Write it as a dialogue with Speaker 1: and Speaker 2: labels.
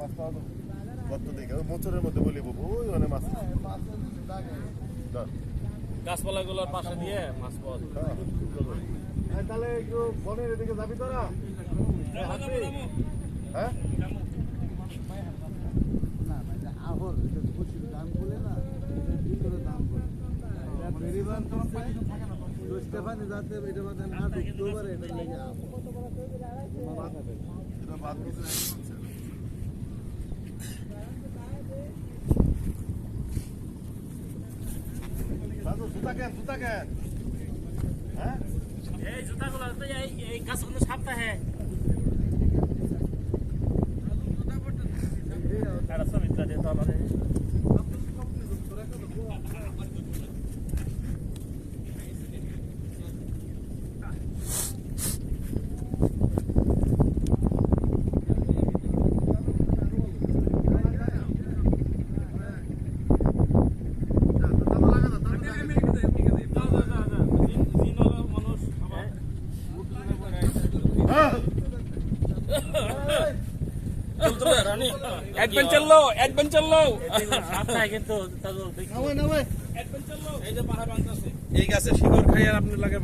Speaker 1: কত দেখে মোচরের মধ্যে বলি ওই অনেক মাছ
Speaker 2: গাছপালা গুলোর পাশে দিয়ে মাছ পাওয়া যায়।
Speaker 1: তাহলে একটু বনের এদিকে যাবি তোরা? হ্যাঁ
Speaker 3: দাম বলে না দাম বলে স্টেফানি যাতে এটা বাদে না ঢুকতেও পারে এটা লেগে
Speaker 1: জুতা কেন হ্যাঁ
Speaker 2: এই জুতাগুলো তো এই গাছগুলো সাপটা হ্যাঁ তারা সব ইত্যাদি তো আমাদের
Speaker 4: অ্যাডভেঞ্চার লো
Speaker 2: সাপটা কিন্তু
Speaker 4: এই গাছে শিকড় খাই আর আপনি লাগে